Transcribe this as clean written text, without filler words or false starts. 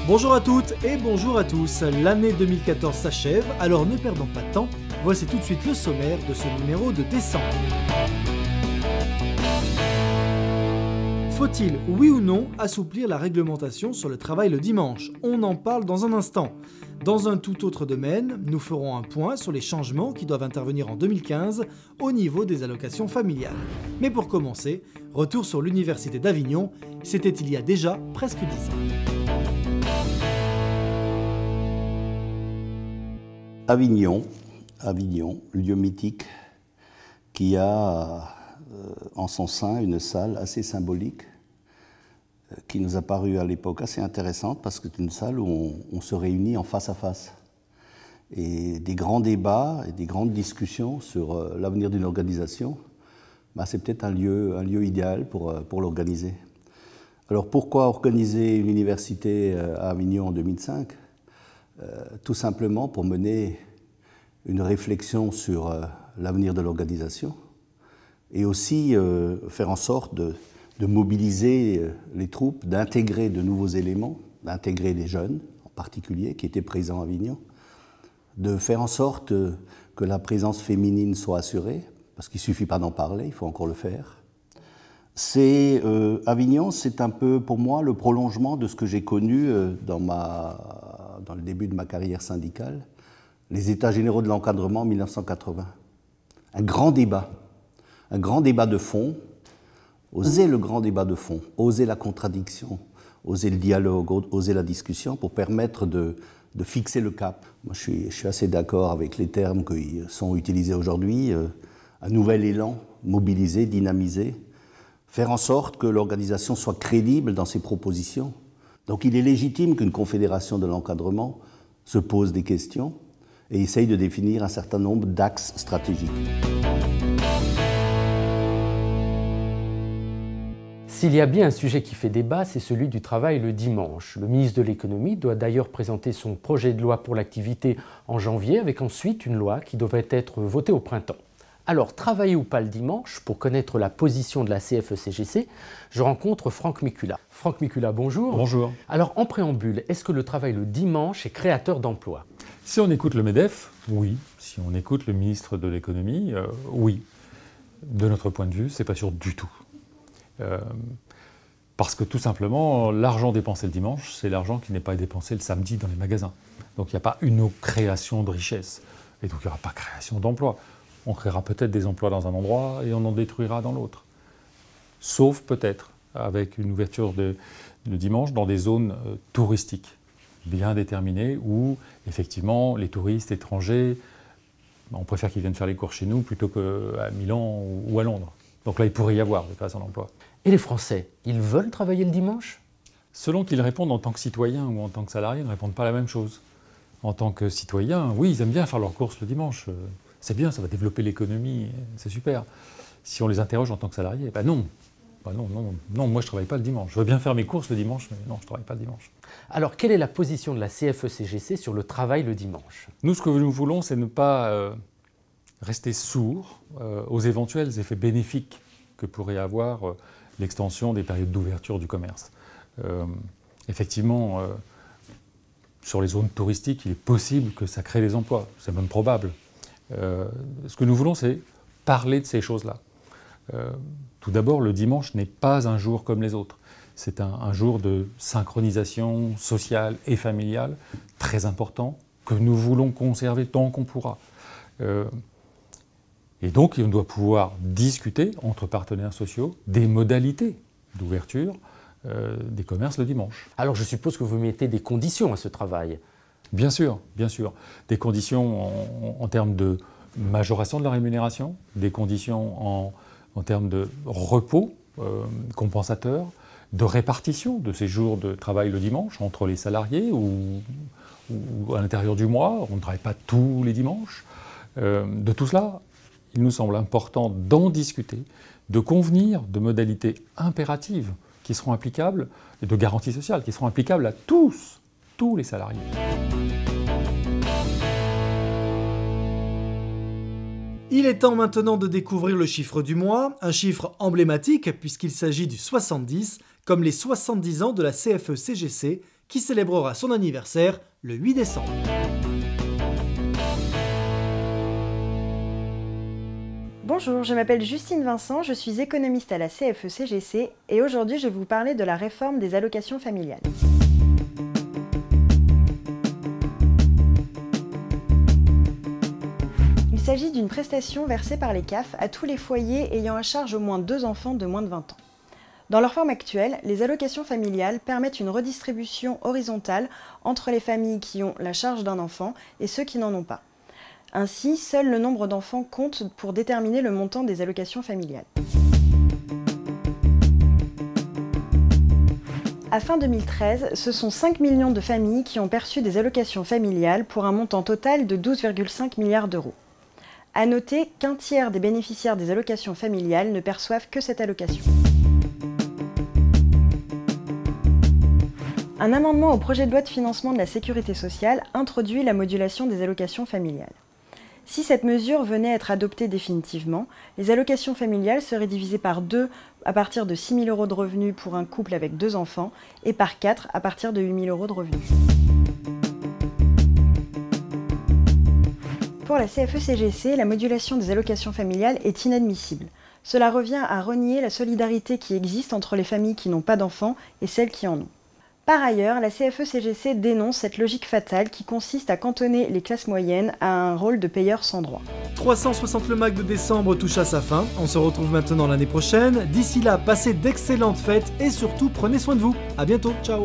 Bonjour à toutes et bonjour à tous, l'année 2014 s'achève, alors ne perdons pas de temps, voici tout de suite le sommaire de ce numéro de décembre. Faut-il, oui ou non, assouplir la réglementation sur le travail le dimanche? On en parle dans un instant. Dans un tout autre domaine, nous ferons un point sur les changements qui doivent intervenir en 2015 au niveau des allocations familiales. Mais pour commencer, retour sur l'Université d'Avignon, c'était il y a déjà presque 10 ans. Avignon, lieu mythique, qui a en son sein une salle assez symbolique, qui nous a paru à l'époque assez intéressante parce que c'est une salle où on se réunit en face à face. Et des grands débats et des grandes discussions sur l'avenir d'une organisation, c'est peut-être un lieu idéal pour l'organiser. Alors pourquoi organiser une université à Avignon en 2005 ? Tout simplement pour mener une réflexion sur l'avenir de l'organisation et aussi faire en sorte de mobiliser les troupes, d'intégrer de nouveaux éléments, d'intégrer des jeunes en particulier qui étaient présents à Avignon, de faire en sorte que la présence féminine soit assurée, parce qu'il ne suffit pas d'en parler, il faut encore le faire. Avignon, c'est un peu pour moi le prolongement de ce que j'ai connu dans le début de ma carrière syndicale, les États généraux de l'encadrement en 1980. Un grand débat de fond, oser le grand débat de fond, oser la contradiction, oser le dialogue, oser la discussion pour permettre de fixer le cap. Moi, je suis assez d'accord avec les termes qui sont utilisés aujourd'hui, un nouvel élan, mobilisé, dynamisé, faire en sorte que l'organisation soit crédible dans ses propositions. Donc il est légitime qu'une confédération de l'encadrement se pose des questions et essaye de définir un certain nombre d'axes stratégiques. S'il y a bien un sujet qui fait débat, c'est celui du travail le dimanche. Le ministre de l'économie doit d'ailleurs présenter son projet de loi pour l'activité en janvier, avec ensuite une loi qui devrait être votée au printemps. Alors, travailler ou pas le dimanche, pour connaître la position de la CFE-CGC, je rencontre Franck Mikula. Franck Mikula, bonjour. Bonjour. Alors, en préambule, est-ce que le travail le dimanche est créateur d'emplois? Si on écoute le MEDEF, oui. Si on écoute le ministre de l'économie, oui. De notre point de vue, c'est pas sûr du tout. Parce que tout simplement, l'argent dépensé le dimanche, c'est l'argent qui n'est pas dépensé le samedi dans les magasins. Donc il n'y a pas une création de richesse. Et donc il n'y aura pas création d'emplois. On créera peut-être des emplois dans un endroit et on en détruira dans l'autre. Sauf peut-être avec une ouverture le dimanche dans des zones touristiques bien déterminées où effectivement les touristes étrangers, on préfère qu'ils viennent faire les cours chez nous plutôt qu'à Milan ou à Londres. Donc là, il pourrait y avoir des créations d'emplois. Et les Français, ils veulent travailler le dimanche? Selon qu'ils répondent en tant que citoyens ou en tant que salariés, ils ne répondent pas la même chose. En tant que citoyens, oui, ils aiment bien faire leurs courses le dimanche. C'est bien, ça va développer l'économie, c'est super. Si on les interroge en tant que salariés, non, moi je ne travaille pas le dimanche. Je veux bien faire mes courses le dimanche, mais non, je ne travaille pas le dimanche. Alors, quelle est la position de la CFE-CGC sur le travail le dimanche? Nous, ce que nous voulons, c'est ne pas rester sourds aux éventuels effets bénéfiques que pourrait avoir l'extension des périodes d'ouverture du commerce. Effectivement, sur les zones touristiques, il est possible que ça crée des emplois, c'est même probable. Ce que nous voulons, c'est parler de ces choses-là. Tout d'abord, le dimanche n'est pas un jour comme les autres. C'est un jour de synchronisation sociale et familiale très important que nous voulons conserver tant qu'on pourra. Et donc, on doit pouvoir discuter entre partenaires sociaux des modalités d'ouverture des commerces le dimanche. Alors, je suppose que vous mettez des conditions à ce travail. Bien sûr, bien sûr. Des conditions en termes de majoration de la rémunération, des conditions en termes de repos compensateur, de répartition de ces jours de travail le dimanche entre les salariés ou à l'intérieur du mois. On ne travaille pas tous les dimanches. De tout cela, il nous semble important d'en discuter, de convenir de modalités impératives qui seront applicables, et de garanties sociales qui seront applicables à tous les salariés. Il est temps maintenant de découvrir le chiffre du mois, un chiffre emblématique puisqu'il s'agit du 70, comme les 70 ans de la CFE-CGC qui célébrera son anniversaire le 8 décembre. Bonjour, je m'appelle Justine Vincent, je suis économiste à la CFE-CGC et aujourd'hui je vais vous parler de la réforme des allocations familiales. Il s'agit d'une prestation versée par les CAF à tous les foyers ayant à charge au moins 2 enfants de moins de 20 ans. Dans leur forme actuelle, les allocations familiales permettent une redistribution horizontale entre les familles qui ont la charge d'un enfant et ceux qui n'en ont pas. Ainsi, seul le nombre d'enfants compte pour déterminer le montant des allocations familiales. À fin 2013, ce sont 5 millions de familles qui ont perçu des allocations familiales pour un montant total de 12,5 milliards d'euros. À noter qu'un tiers des bénéficiaires des allocations familiales ne perçoivent que cette allocation. Un amendement au projet de loi de financement de la Sécurité sociale introduit la modulation des allocations familiales. Si cette mesure venait à être adoptée définitivement, les allocations familiales seraient divisées par 2 à partir de 6 000 € de revenus pour un couple avec 2 enfants et par 4 à partir de 8 000 € de revenus. Pour la CFE-CGC, la modulation des allocations familiales est inadmissible. Cela revient à renier la solidarité qui existe entre les familles qui n'ont pas d'enfants et celles qui en ont. Par ailleurs, la CFE-CGC dénonce cette logique fatale qui consiste à cantonner les classes moyennes à un rôle de payeurs sans droit. 360 le MAC de décembre touche à sa fin, on se retrouve maintenant l'année prochaine. D'ici là, passez d'excellentes fêtes et surtout prenez soin de vous. A bientôt, ciao.